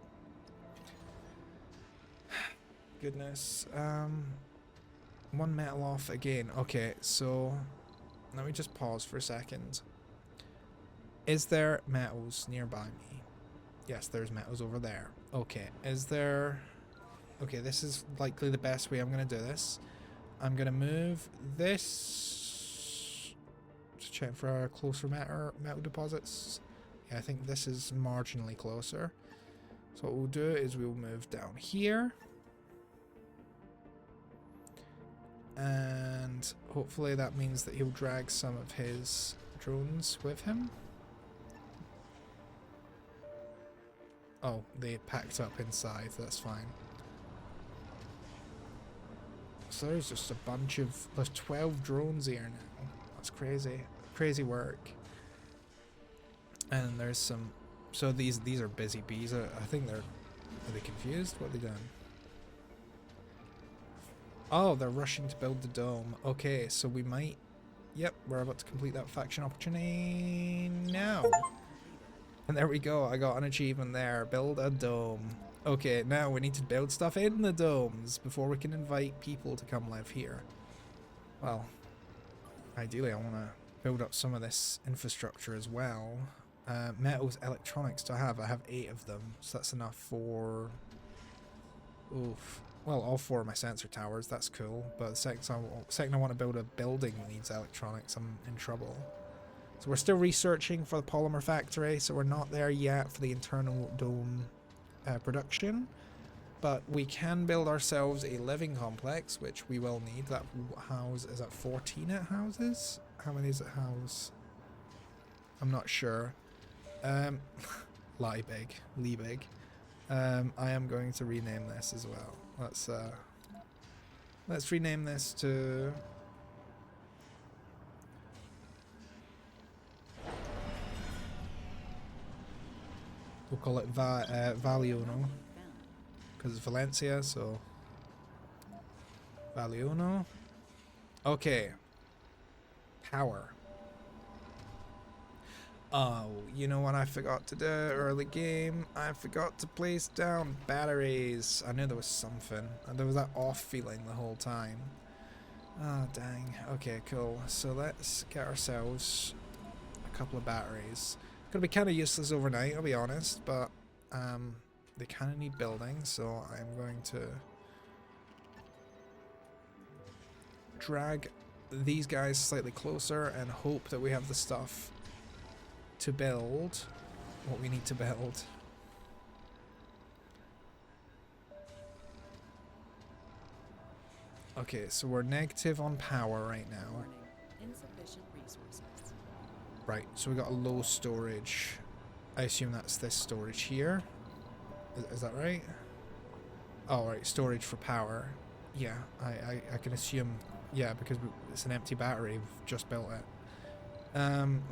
Goodness. 1 metal off again. Okay, so let me just pause for a second. Is there metals nearby me? Yes, there's metals over there. Okay, is there... Okay, this is likely the best way I'm going to do this. I'm going to move this to check for our closer metal deposits. Yeah, I think this is marginally closer. So what we'll do is we'll move down here. And hopefully that means that he'll drag some of his drones with him. Oh, they packed up inside, that's fine. So there's just a bunch of... There's 12 drones here now. That's crazy. Crazy work. And there's some... So these are busy bees. I think they're... Are they confused? What are they doing? Oh, they're rushing to build the dome. Okay, so we might... Yep, we're about to complete that faction opportunity now. And there we go. I got an achievement there. Build a dome. Okay, now we need to build stuff in the domes before we can invite people to come live here. Well, ideally I want to build up some of this infrastructure as well. Metals, electronics do I have? I have 8 of them, so that's enough for... Oof. Well, all 4 of my sensor towers, that's cool. But the second I want to build a building that needs electronics, I'm in trouble. So we're still researching for the polymer factory, so we're not there yet for the internal dome production. But we can build ourselves a living complex, which we will need. That house, is that 14 it houses? How many does it house? I'm not sure. Lie big. I am going to rename this as well. Let's rename this to... We'll call it Valiono, because it's Valencia, so... Valiono. Okay. Power. Oh, you know what I forgot to do early game? I forgot to place down batteries. I knew there was something. There was that off feeling the whole time. Oh, dang. Okay, cool. So let's get ourselves a couple of batteries. Gonna be kind of useless overnight, I'll be honest, but they kind of need building, so I'm going to drag these guys slightly closer and hope that we have the stuff to build what we need to build. Okay, so we're negative on power right now. Warning. Insufficient resources. Right, so we got a low storage. I assume that's this storage here. Is that right? Oh, right, storage for power. Yeah, I can assume, yeah, because it's an empty battery, we've just built it.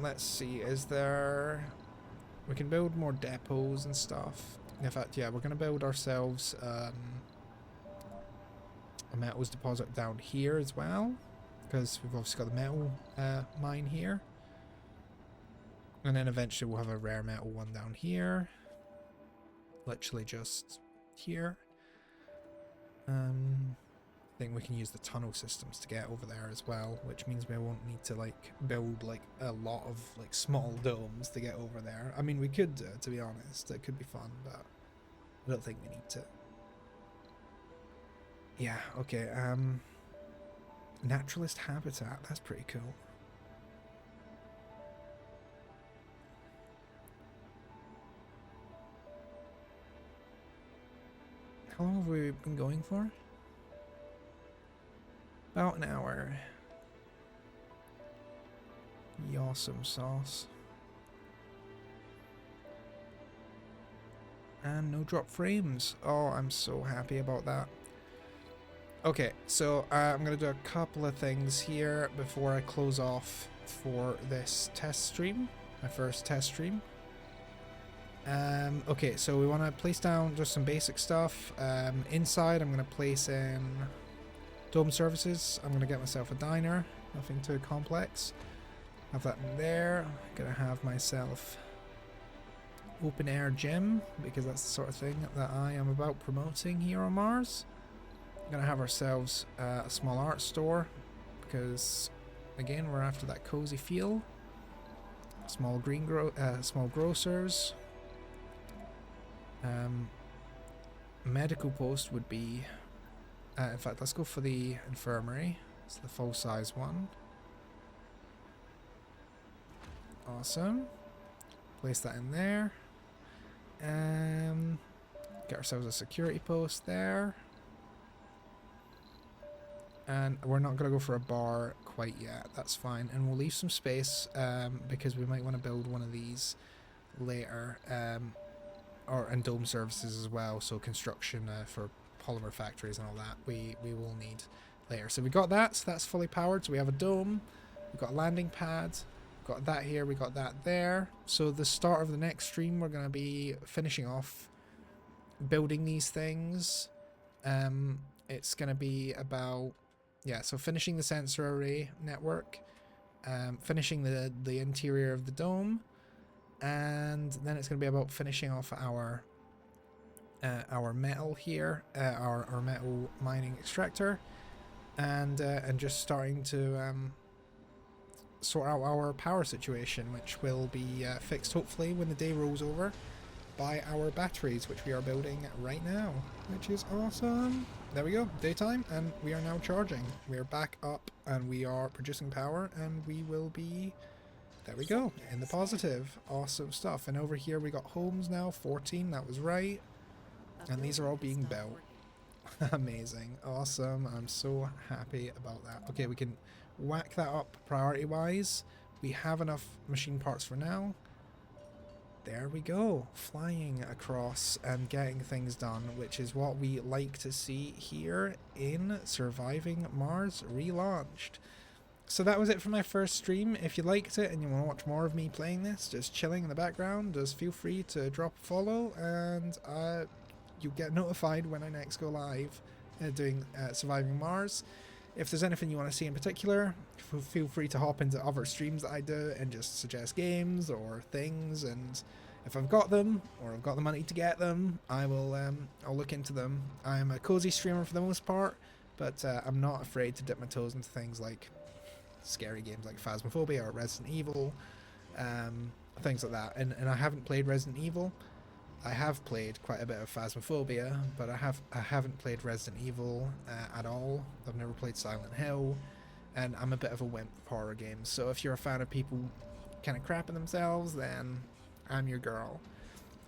Let's see, is there... We can build more depots and stuff. In fact, yeah, we're going to build ourselves a metals deposit down here as well, because we've obviously got the metal mine here. And then eventually we'll have a rare metal one down here. Literally just here. I think we can use the tunnel systems to get over there as well, which means we won't need to like build like a lot of like small domes to get over there. I mean, we could do it, to be honest. It could be fun, but I don't think we need to. Yeah, okay. Naturalist habitat, that's pretty cool. How long have we been going for? About an hour. Awesome sauce. And no drop frames. Oh, I'm so happy about that. Okay, so I'm going to do a couple of things here before I close off for this test stream. My first test stream. Okay, so we want to place down just some basic stuff. Inside, I'm going to place in dome services. I'm going to get myself a diner. Nothing too complex. Have that in there. Gonna have myself open air gym, because that's the sort of thing that I am about promoting here on Mars. Gonna have ourselves a small art store, because again we're after that cozy feel. Small small grocers. Medical post would be in fact, let's go for the infirmary. It's the full size one. Awesome. Place that in there. Get ourselves a security post there. And we're not going to go for a bar quite yet. That's fine. And we'll leave some space because we might want to build one of these later. And dome services as well. So construction for polymer factories and all that we will need. layer. So we got that, so that's fully powered. So we have a dome, we've got a landing pad, we've got that here, we got that there. So the start of the next stream, we're going to be finishing off building these things. It's going to be about, yeah, so finishing the sensor array network, finishing the interior of the dome, and then it's going to be about finishing off our metal here, our metal mining extractor, and just starting to sort out our power situation, which will be fixed hopefully when the day rolls over by our batteries, which we are building right now, which is awesome. There we go, daytime, and we are now charging. We are back up and we are producing power, and we will be, there we go, in the positive. Awesome stuff. And over here we got homes now, 14, that was right. And these are all being built. Amazing. Awesome. I'm so happy about that. Okay, we can whack that up priority-wise. We have enough machine parts for now. There we go. Flying across and getting things done, which is what we like to see here in Surviving Mars Relaunched. So that was it for my first stream. If you liked it and you want to watch more of me playing this, just chilling in the background, just feel free to drop a follow, and you get notified when I next go live doing Surviving Mars. If there's anything you want to see in particular, feel free to hop into other streams that I do and just suggest games or things, and if I've got them or I've got the money to get them, I will I'll look into them. I'm a cozy streamer for the most part, but I'm not afraid to dip my toes into things like scary games like Phasmophobia or Resident Evil, things like that. And I haven't played Resident Evil. I have played quite a bit of Phasmophobia, but I haven't played Resident Evil at all. I've never played Silent Hill, and I'm a bit of a wimp with horror games. So if you're a fan of people kind of crapping themselves, then I'm your girl.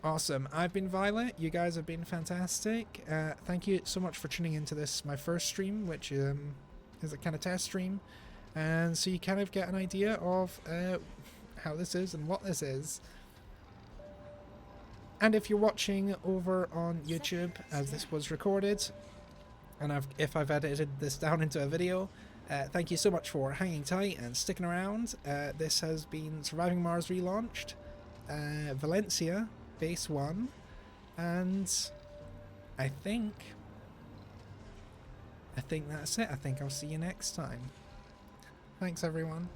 Awesome. I've been Violet. You guys have been fantastic. Thank you so much for tuning into this, my first stream, which is a kind of test stream, and so you kind of get an idea of how this is and what this is. And if you're watching over on YouTube as this was recorded, and if I've edited this down into a video, thank you so much for hanging tight and sticking around. This has been Surviving Mars Relaunched, Valencia, Base 1, and I think that's it. I think I'll see you next time. Thanks, everyone.